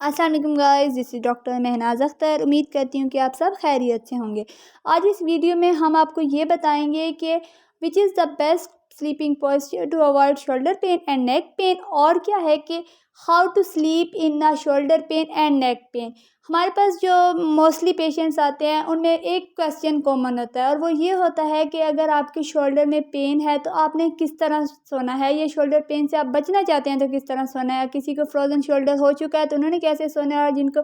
अस्सलाम वालेकुम guys, this is doctor Mahnaz Akhtar. उम्मीद करती हूँ कि आप सब खैरियत से होंगे। आज इस वीडियो में हम आपको ये बताएंगे कि which is the best sleeping posture to avoid shoulder pain and neck pain, और क्या है कि हाउ टू स्लीप इन ना shoulder pain and neck pain. हमारे पास जो मोस्टली पेशेंट्स आते हैं उनमें एक क्वेश्चन कॉमन होता है, और वो ये होता है कि अगर आपके शोल्डर में पेन है तो आपने किस तरह सोना है, ये शोल्डर पेन से आप बचना चाहते हैं तो किस तरह सोना है। किसी को फ्रोज़न शोल्डर हो चुका है तो उन्होंने कैसे सोना है, और जिनको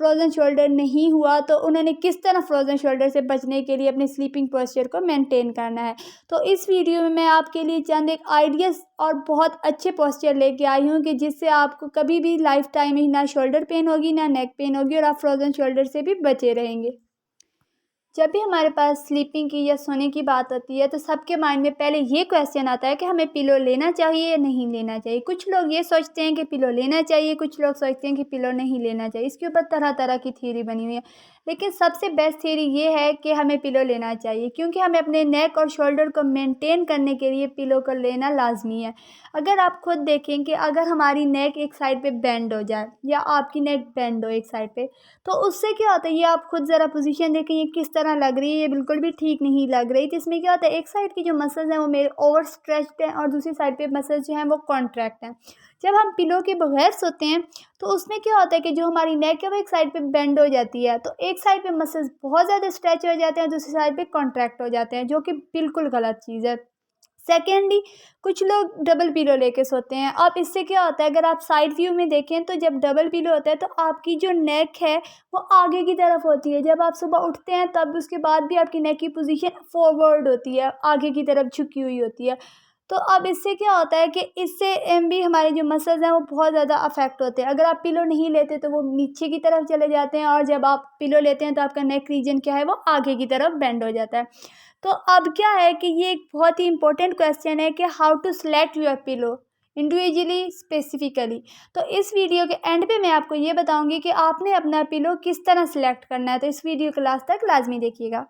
फ्रोज़न शोल्डर नहीं हुआ तो उन्होंने किस तरह फ्रोज़न शोल्डर से बचने के लिए अपने स्लीपिंग पोस्चर को मेंटेन करना है। तो इस वीडियो में मैं आपके लिए चंद एक आइडियाज़ और बहुत अच्छे पोस्चर लेके आई हूँ कि जिससे आपको कभी भी लाइफ टाइम ही ना शोल्डर पेन होगी ना नेक पेन होगी, और आप फ्रोज़न शोल्डर से भी बचे रहेंगे। जब भी हमारे पास स्लीपिंग की या सोने की बात होती है तो सबके माइंड में पहले ये क्वेश्चन आता है कि हमें पिलो लेना चाहिए या नहीं लेना चाहिए। कुछ लोग ये सोचते हैं कि पिलो लेना चाहिए, कुछ लोग सोचते हैं कि पिलो नहीं लेना चाहिए। इसके ऊपर तरह तरह की थ्योरी बनी हुई है, लेकिन सबसे बेस्ट थ्योरी ये है कि हमें पिलो लेना चाहिए, क्योंकि हमें अपने नेक और शोल्डर को मेंटेन करने के लिए पिलो को लेना लाजमी है। अगर आप खुद देखें कि अगर हमारी नेक एक साइड पे बेंड हो जाए या आपकी नेक बेंड हो एक साइड पे, तो उससे क्या होता है, ये आप खुद ज़रा पोजीशन देखें ये किस तरह लग रही है, ये बिल्कुल भी ठीक नहीं लग रही। तो इसमें क्या होता है, एक साइड की जो मसल्स हैं वो मेरे ओवर स्ट्रेच्ड हैं और दूसरी साइड पे मसल्स जो हैं वो कॉन्ट्रैक्ट हैं। जब हम पिलो के बगैर सोते हैं तो उसमें क्या होता है कि जो हमारी नेक है वो एक साइड पे बेंड हो जाती है, तो एक साइड पे मसल्स बहुत ज़्यादा स्ट्रेच हो जाते हैं, दूसरी साइड पे कॉन्ट्रैक्ट हो जाते हैं, जो कि बिल्कुल गलत चीज़ है। सेकेंडली, कुछ लोग डबल पिलो लेके सोते हैं। अब इससे क्या होता है, अगर आप साइड व्यू में देखें तो जब डबल पिलो होता है तो आपकी जो नेक है वो आगे की तरफ होती है। जब आप सुबह उठते हैं तब उसके बाद भी आपकी नेक की पोजीशन फॉरवर्ड होती है, आगे की तरफ झुकी हुई होती है। तो अब इससे क्या होता है कि इससे भी हमारे जो मसल्स हैं वो बहुत ज़्यादा अफेक्ट होते हैं। अगर आप पिलो नहीं लेते तो वो नीचे की तरफ चले जाते हैं, और जब आप पिलो लेते हैं तो आपका नेक रीजन क्या है वो आगे की तरफ बेंड हो जाता है। तो अब क्या है कि ये एक बहुत ही इंपॉर्टेंट क्वेश्चन है कि how to select your pillow individually specifically. तो इस वीडियो के एंड पे मैं आपको ये बताऊंगी कि आपने अपना पिलो किस तरह सेलेक्ट करना है, तो इस वीडियो को लास्ट तक लाजमी देखिएगा।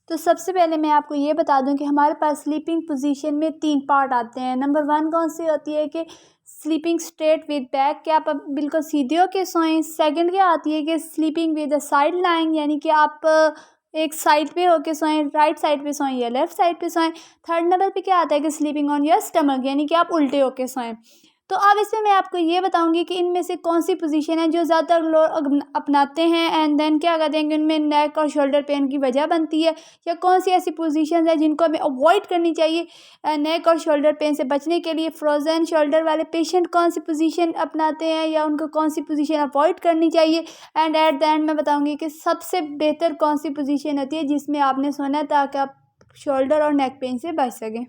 तो सबसे पहले मैं आपको ये बता दूं कि हमारे पास स्लीपिंग पोजीशन में 3 पार्ट आते हैं। नंबर 1 कौन सी होती है कि स्लीपिंग स्ट्रेट विद बैक, कि आप बिल्कुल सीधे होके सोएं। सेकंड क्या आती है कि sleeping with the side lying, यानी कि आप एक साइड पे होके सोएं, राइट साइड पे सोएं या लेफ्ट साइड पे सोएं। थर्ड नंबर पे क्या आता है कि स्लीपिंग ऑन योर स्टमक, यानी कि आप उल्टे होके सोएं। तो अब इसमें मैं आपको ये बताऊंगी कि इनमें से कौन सी पोजीशन है जो ज़्यादातर लोग अपनाते हैं, एंड देन क्या कहते हैं कि उनमें नेक और शोल्डर पेन की वजह बनती है, या कौन सी ऐसी पोजीशन है जिनको हमें अवॉइड करनी चाहिए नेक और शोल्डर पेन से बचने के लिए। फ्रोज़न शोल्डर वाले पेशेंट कौन सी पोजीशन अपनाते हैं या उनको कौन सी पोजीशन अवॉइड करनी चाहिए, एंड एट द एंड मैं बताऊँगी कि सबसे बेहतर कौन सी पोजीशन होती है जिसमें आपने सोना है ताकि आप शोल्डर और नेक पेन से बच सकें।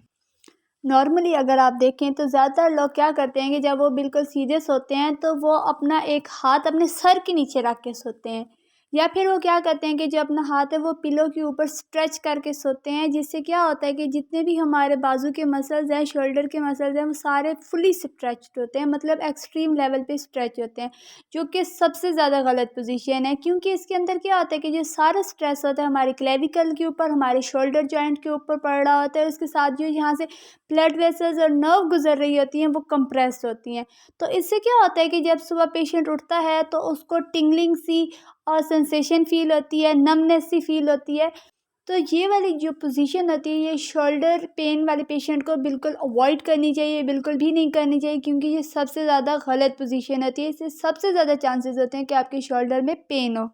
नॉर्मली अगर आप देखें तो ज़्यादातर लोग क्या करते हैं कि जब वो बिल्कुल सीधे सोते हैं तो वो अपना एक हाथ अपने सर के नीचे रख के सोते हैं, या फिर वो क्या करते हैं कि जो अपना हाथ है वो पिलो के ऊपर स्ट्रेच करके सोते हैं, जिससे क्या होता है कि जितने भी हमारे बाजू के मसल्स हैं, शोल्डर के मसल्स हैं, वो सारे फुली स्ट्रेच्ड होते हैं, मतलब एक्सट्रीम लेवल पे स्ट्रेच होते हैं, जो कि सबसे ज़्यादा गलत पोजीशन है। क्योंकि इसके अंदर क्या होता है कि जो सारा स्ट्रेस होता है हमारे क्लेविकल के ऊपर, हमारे शोल्डर जॉइंट के ऊपर पड़ रहा होता है, उसके साथ जो यहाँ से ब्लड वेसल्स और नर्व गुजर रही होती हैं वो कंप्रेस होती हैं। तो इससे क्या होता है कि जब सुबह पेशेंट उठता है तो उसको टिंगलिंग सी और सेंसेशन फील होती है, नमनेस सी फील होती है। तो ये वाली जो पोजीशन होती है ये शोल्डर पेन वाले पेशेंट को बिल्कुल अवॉइड करनी चाहिए, बिल्कुल भी नहीं करनी चाहिए, क्योंकि ये सबसे ज़्यादा गलत पोजीशन होती है। इससे सबसे ज़्यादा चांसेस होते हैं कि आपके शोल्डर में पेन हो।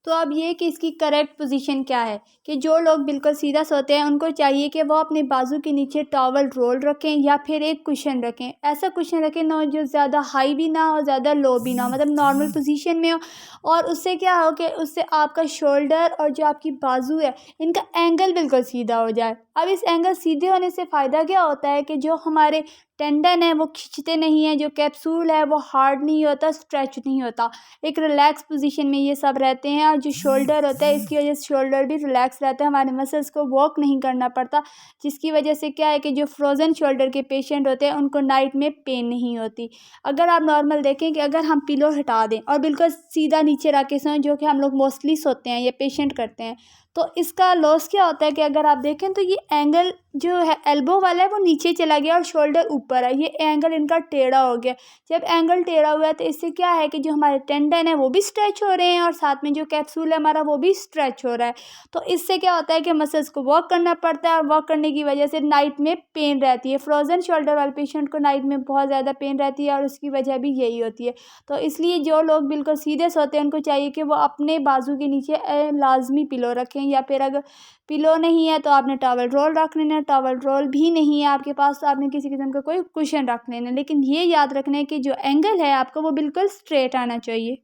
तो अब ये कि इसकी करेक्ट पोजीशन क्या है, कि जो लोग बिल्कुल सीधा सोते हैं उनको चाहिए कि वो अपने बाजू के नीचे टॉवल रोल रखें या फिर एक कुशन रखें। ऐसा कुशन रखें ना जो ज़्यादा हाई भी ना हो, ज़्यादा लो भी ना हो, मतलब नॉर्मल पोजीशन में हो। और उससे क्या हो कि उससे आपका शोल्डर और जो आपकी बाजू है इनका एंगल बिल्कुल सीधा हो जाए। अब इस एंगल सीधे होने से फ़ायदा क्या होता है कि जो हमारे टेंडन है वो खिंचते नहीं हैं, जो कैप्सूल है वो हार्ड नहीं होता, स्ट्रेच नहीं होता, एक रिलैक्स पोजीशन में ये सब रहते हैं। और जो शोल्डर होता है इसकी वजह से शोल्डर भी रिलैक्स रहता है, हमारे मसल्स को वॉक नहीं करना पड़ता, जिसकी वजह से क्या है कि जो फ्रोज़न शोल्डर के पेशेंट होते हैं उनको नाइट में पेन नहीं होती। अगर आप नॉर्मल देखें कि अगर हम पिलो हटा दें और बिल्कुल सीधा नीचे रख के सोएं, जो कि हम लोग मोस्टली सोते हैं या पेशेंट करते हैं, तो इसका लॉस क्या होता है कि अगर आप देखें तो ये एंगल जो है एल्बो वाला है वो नीचे चला गया और शोल्डर ऊपर है, ये एंगल इनका टेढ़ा हो गया। जब एंगल टेढ़ा हुआ है तो इससे क्या है कि जो हमारे टेंडन है वो भी स्ट्रेच हो रहे हैं और साथ में जो कैप्सूल है हमारा वो भी स्ट्रेच हो रहा है। तो इससे क्या होता है कि मसल्स को वर्क करना पड़ता है और वर्क करने की वजह से नाइट में पेन रहती है। फ्रोजन शोल्डर वाले पेशेंट को नाइट में बहुत ज़्यादा पेन रहती है और उसकी वजह भी यही होती है। तो इसलिए जो लोग बिल्कुल सीरियस होते हैं उनको चाहिए कि वो अपने बाजू के नीचे लाजमी पिलो रखें, या फिर अगर पिलो नहीं है तो आपने टॉवल रोल रख लेना है, टॉवल रोल भी नहीं है आपके पास तो आपने किसी किस्म का कोई कुशन रख लेना है। लेकिन ये याद रखना है कि जो एंगल है आपका वो बिल्कुल स्ट्रेट आना चाहिए।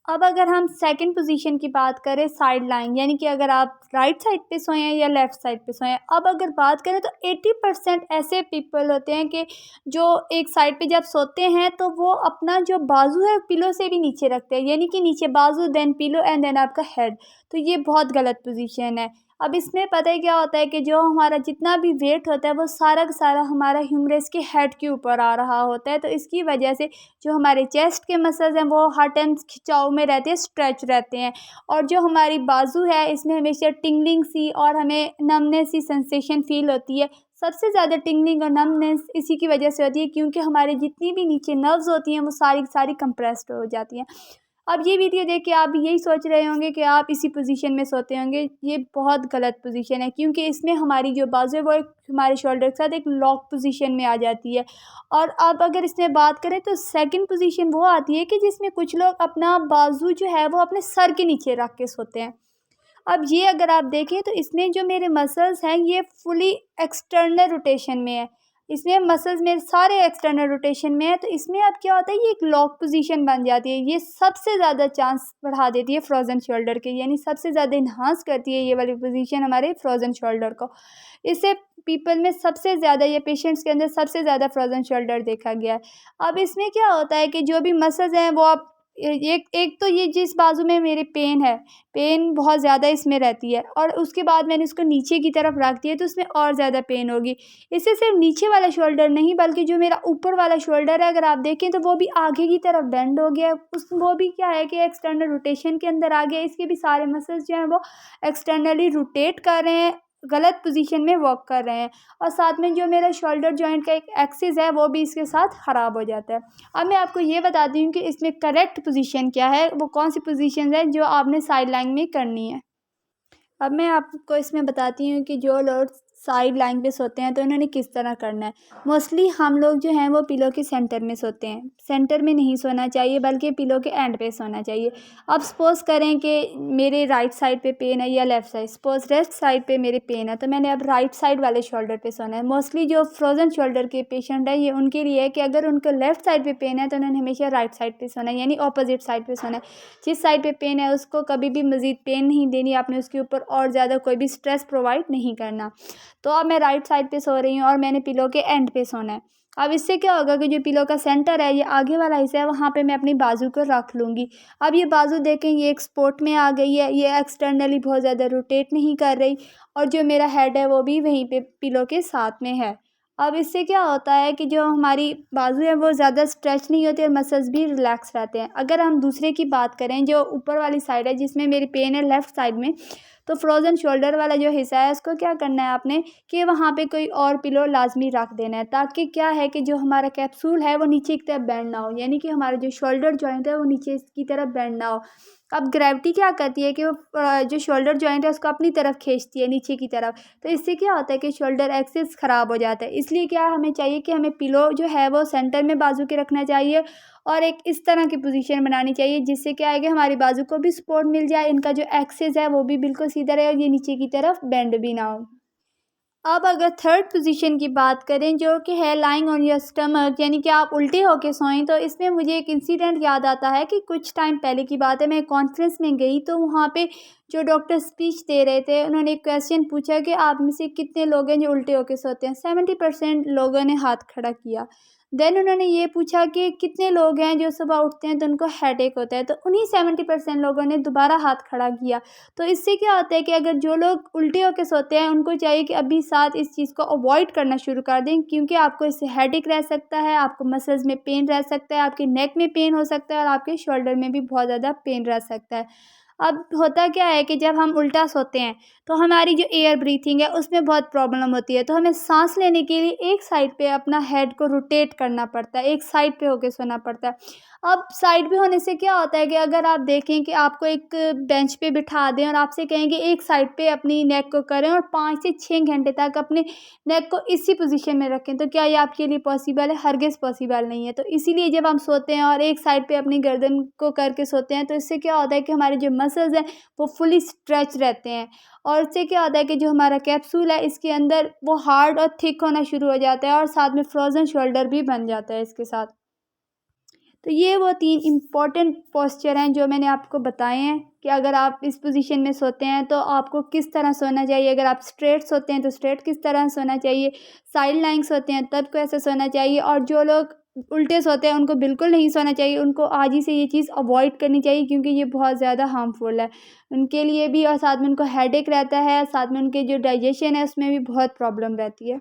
अब अगर हम सेकंड पोजीशन की बात करें साइड लाइन, यानी कि अगर आप राइट साइड पे सोए हैं या लेफ़्ट साइड पे सोए हैं। अब अगर बात करें तो 80% ऐसे पीपल होते हैं कि जो एक साइड पे जब सोते हैं तो वो अपना जो बाजू है पिलो से भी नीचे रखते हैं, यानी कि नीचे बाजू देन पिलो एंड देन आपका हेड। तो ये बहुत गलत पोजीशन है। अब इसमें पता है क्या होता है कि जो हमारा जितना भी वेट होता है वो सारा का सारा हमारा ह्यूमरस के हेड के ऊपर आ रहा होता है। तो इसकी वजह से जो हमारे चेस्ट के मसल्स हैं वो हर टाइम खिंचाव में रहते हैं, स्ट्रेच रहते हैं। और जो हमारी बाजू है इसमें हमेशा टिंगलिंग सी और हमें नमनेस सी सेंसेशन फील होती है। सबसे ज़्यादा टिंगलिंग और नमनेस इसी की वजह से होती है क्योंकि हमारे जितनी भी नीचे नर्व्स होती हैं वो सारी की सारी कंप्रेस्ड हो जाती हैं। अब ये वीडियो देख के आप भी यही सोच रहे होंगे कि आप इसी पोजीशन में सोते होंगे। ये बहुत गलत पोजीशन है क्योंकि इसमें हमारी जो बाजू है वो एक हमारे शोल्डर के साथ एक लॉक पोजीशन में आ जाती है। और अब अगर इसमें बात करें तो सेकंड पोजीशन वो आती है कि जिसमें कुछ लोग अपना बाजू जो है वो अपने सर के नीचे रख के सोते हैं। अब ये अगर आप देखें तो इसमें जो मेरे मसल्स हैं ये फुली एक्सटर्नल रोटेशन में है। इसमें मसल्स मेरे सारे एक्सटर्नल रोटेशन में है। तो इसमें अब क्या होता है ये एक लॉक पोजीशन बन जाती है। ये सबसे ज़्यादा चांस बढ़ा देती है फ्रोजन शोल्डर के, यानी सबसे ज़्यादा इन्हांस करती है ये वाली पोजीशन हमारे फ्रोजन शोल्डर को। इससे पीपल में सबसे ज़्यादा या पेशेंट्स के अंदर सबसे ज़्यादा फ्रोजन शोल्डर देखा गया है। अब इसमें क्या होता है कि जो भी मसल्स हैं वो आप एक एक तो ये जिस बाजू में मेरे पेन है, पेन बहुत ज़्यादा इसमें रहती है और उसके बाद मैंने उसको नीचे की तरफ रख दिया तो उसमें और ज़्यादा पेन होगी। इससे सिर्फ नीचे वाला शोल्डर नहीं बल्कि जो मेरा ऊपर वाला शोल्डर है अगर आप देखें तो वो भी आगे की तरफ बेंड हो गया है। उस वो भी क्या है कि एक्सटर्नल रोटेशन के अंदर आ गया। इसके भी सारे मसल्स जो हैं वो एक्सटर्नली रोटेट कर रहे हैं, गलत पोजीशन में वर्क कर रहे हैं और साथ में जो मेरा शोल्डर जॉइंट का एक एक्सिस है वो भी इसके साथ ख़राब हो जाता है। अब मैं आपको ये बताती हूँ कि इसमें करेक्ट पोजीशन क्या है, वो कौन सी पोजीशन है जो आपने साइड लाइन में करनी है। अब मैं आपको इसमें बताती हूँ कि जो लोग साइड लाइन पे सोते हैं तो उन्होंने किस तरह करना है। मोस्टली हम लोग जो हैं वो पिलो के सेंटर में सोते हैं। सेंटर में नहीं सोना चाहिए बल्कि पिलो के एंड पे सोना चाहिए। अब सपोज़ करें कि मेरे राइट साइड पे पेन है या left side, suppose left side पे मेरे पेन है तो मैंने अब राइट साइड वाले शोल्डर पे सोना है। मोस्टली जो फ्रोजन शोल्डर के पेशेंट है ये उनके लिए है कि अगर उनको लेफ़्ट साइड पे पेन है तो उन्होंने हमेशा राइट साइड पे सोना है, यानी अपोजिट साइड पे सोना है। जिस साइड पे पेन है उसको कभी भी मज़ीद पेन नहीं देनी, आपने उसके ऊपर और ज़्यादा कोई भी स्ट्रेस प्रोवाइड नहीं करना। तो अब मैं राइट साइड पे सो रही हूँ और मैंने पिलो के एंड पे सोना है। अब इससे क्या होगा कि जो पिलो का सेंटर है ये आगे वाला हिस्सा है वहाँ पे मैं अपनी बाजू को रख लूँगी। अब ये बाजू देखें ये एक सपोर्ट में आ गई है, ये एक्सटर्नली बहुत ज़्यादा रोटेट नहीं कर रही और जो मेरा हेड है वो भी वहीं पे पिलो के साथ में है। अब इससे क्या होता है कि जो हमारी बाजू है वो ज़्यादा स्ट्रेच नहीं होती और मसल्स भी रिलैक्स रहते हैं। अगर हम दूसरे की बात करें जो ऊपर वाली साइड है जिसमें मेरी पेन है लेफ़्ट साइड में, तो फ्रोज़न शोल्डर वाला जो हिस्सा है उसको क्या करना है आपने कि वहाँ पे कोई और पिलो लाजमी रख देना है ताकि क्या है कि जो हमारा कैप्सूल है वो नीचे की तरफ बेंड ना हो, यानी कि हमारा जो शोल्डर जॉइंट है वो नीचे की तरफ बेंड ना हो। अब ग्रेविटी क्या करती है कि वो जो शोल्डर जॉइंट है उसको अपनी तरफ खींचती है नीचे की तरफ। तो इससे क्या होता है कि शोल्डर एक्सिस ख़राब हो जाता है। इसलिए क्या हमें चाहिए कि हमें पिलो जो है वो सेंटर में बाजू के रखना चाहिए और एक इस तरह की पोजीशन बनानी चाहिए जिससे क्या है कि हमारी बाजू को भी सपोर्ट मिल जाए, इनका जो एक्सिस है वो भी बिल्कुल सीधा रहे और ये नीचे की तरफ बेंड भी ना हो। अब अगर थर्ड पोजीशन की बात करें जो कि है लाइंग ऑन योर स्टमक, यानी कि आप उल्टे होके सोएं, तो इसमें मुझे एक इंसिडेंट याद आता है कि कुछ टाइम पहले की बात है। मैं कॉन्फ्रेंस में गई तो वहाँ पे जो डॉक्टर स्पीच दे रहे थे उन्होंने एक क्वेश्चन पूछा कि आप में से कितने लोग हैं जो उल्टे होके सोते हैं। 70% लोगों ने हाथ खड़ा किया। देन उन्होंने ये पूछा कि कितने लोग हैं जो सुबह उठते हैं तो उनको हेडेक होता है, तो उन्हीं 70% लोगों ने दोबारा हाथ खड़ा किया। तो इससे क्या होता है कि अगर जो लोग उल्टे होकर सोते हैं उनको चाहिए कि अभी साथ इस चीज़ को अवॉइड करना शुरू कर दें क्योंकि आपको इससे हेडेक रह सकता है, आपको मसल्स में पेन रह सकता है, आपके नेक में पेन हो सकता है और आपके शोल्डर में भी बहुत ज़्यादा पेन रह सकता है। अब होता क्या है कि जब हम उल्टा सोते हैं तो हमारी जो एयर ब्रीथिंग है उसमें बहुत प्रॉब्लम होती है, तो हमें सांस लेने के लिए एक साइड पे अपना हेड को रोटेट करना पड़ता है, एक साइड पे होके सोना पड़ता है। अब साइड पे होने से क्या होता है कि अगर आप देखें कि आपको एक बेंच पे बिठा दें और आपसे कहें कि एक साइड पे अपनी नेक को करें और 5 से 6 घंटे तक अपने नेक को इसी पोजीशन में रखें, तो क्या ये आपके लिए पॉसिबल है? हरगिज़ पॉसिबल नहीं है। तो इसीलिए जब हम सोते हैं और एक साइड पे अपनी गर्दन को करके सोते हैं तो इससे क्या होता है कि हमारे जो मसल्स हैं वो फुली स्ट्रेच रहते हैं, और इससे क्या होता है कि जो हमारा कैप्सूल है इसके अंदर वो हार्ड और थिक होना शुरू हो जाता है और साथ में फ्रोज़न शोल्डर भी बन जाता है इसके साथ। तो ये वो 3 इम्पॉर्टेंट पोस्चर हैं जो मैंने आपको बताए हैं कि अगर आप इस पोजीशन में सोते हैं तो आपको किस तरह सोना चाहिए। अगर आप स्ट्रेट सोते हैं तो स्ट्रेट किस तरह सोना चाहिए, साइड लाइंग सोते हैं तब कैसे सोना चाहिए, और जो लोग उल्टे सोते हैं उनको बिल्कुल नहीं सोना चाहिए, उनको आज ही से ये चीज़ अवॉइड करनी चाहिए क्योंकि ये बहुत ज़्यादा हार्मफुल है उनके लिए भी, और साथ में उनको हेडेक रहता है, साथ में उनके जो डाइजेशन है उसमें भी बहुत प्रॉब्लम रहती है।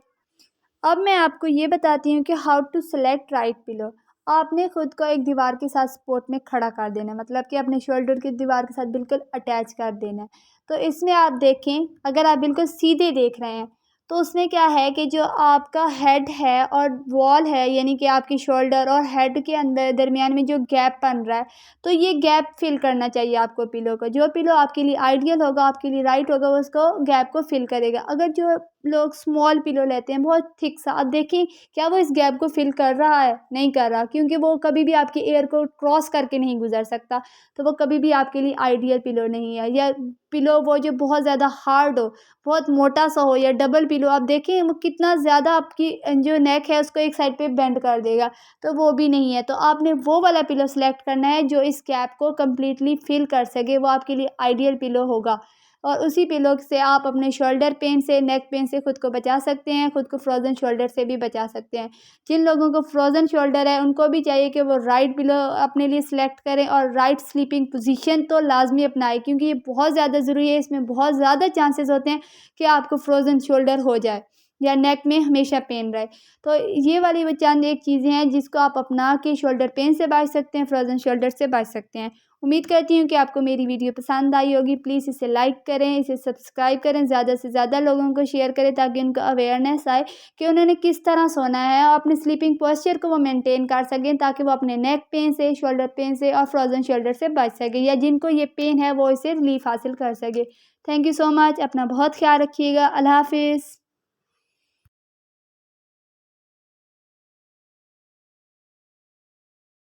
अब मैं आपको ये बताती हूँ कि how to select right pillow. आपने खुद को एक दीवार के साथ सपोर्ट में खड़ा कर देना है, मतलब कि अपने शोल्डर की दीवार के साथ बिल्कुल अटैच कर देना है। तो इसमें आप देखें, अगर आप बिल्कुल सीधे देख रहे हैं तो उसमें क्या है कि जो आपका हेड है और वॉल है, यानी कि आपकी शोल्डर और हेड के अंदर दरमियान में जो गैप बन रहा है, तो ये गैप फिल करना चाहिए आपको पिलो को। जो पिलो आपके लिए आइडियल होगा, आपके लिए राइट होगा, वो उसको गैप को फिल करेगा। अगर जो लोग स्मॉल पिलो लेते हैं बहुत थिक सा, अब देखिए क्या वो इस गैप को फिल कर रहा है? नहीं कर रहा, क्योंकि वो कभी भी आपकी एयर को क्रॉस करके नहीं गुजर सकता, तो वो कभी भी आपके लिए आइडियल पिलो नहीं है। या पिलो वो जो बहुत ज़्यादा हार्ड हो, बहुत मोटा सा हो, या डबल पिलो आप देखें वो कितना ज़्यादा आपकी जो नेक है उसको एक साइड पे बेंड कर देगा, तो वो भी नहीं है। तो आपने वो वाला पिलो सेलेक्ट करना है जो इस गैप को कम्प्लीटली फिल कर सके, वो आपके लिए आइडियल पिलो होगा। और उसी पिलो से आप अपने शोल्डर पेन से, नेक पेन से खुद को बचा सकते हैं, खुद को फ्रोज़न शोल्डर से भी बचा सकते हैं। जिन लोगों को फ्रोज़न शोल्डर है उनको भी चाहिए कि वो राइट पिलो अपने लिए सिलेक्ट करें और राइट स्लीपिंग पोजीशन तो लाज़मी अपनाएं, क्योंकि ये बहुत ज़्यादा ज़रूरी है। इसमें बहुत ज़्यादा चांसेस होते हैं कि आपको फ्रोज़न शोल्डर हो जाए या नेक में हमेशा पेन रहे। तो ये वाली वो चंद एक चीज़ें हैं जिसको आप अपना के शोल्डर पेन से बच सकते हैं, फ्रोज़न शोल्डर से बच सकते हैं। उम्मीद करती हूँ कि आपको मेरी वीडियो पसंद आई होगी। प्लीज़ इसे लाइक करें, इसे सब्सक्राइब करें, ज़्यादा से ज़्यादा लोगों को शेयर करें ताकि उनको अवेयरनेस आए कि उन्होंने किस तरह सोना है और अपने स्लीपिंग पोस्चर को वो मेंटेन कर सकें ताकि वो अपने नेक पेन से, शोल्डर पेन से और फ्रोज़न शोल्डर से बच सकें, या जिनको ये पेन है वो इससे रिलीफ़ हासिल कर सकें। Thank you so much. अपना बहुत ख़्याल रखिएगा। अल्लाह हाफ़िज़।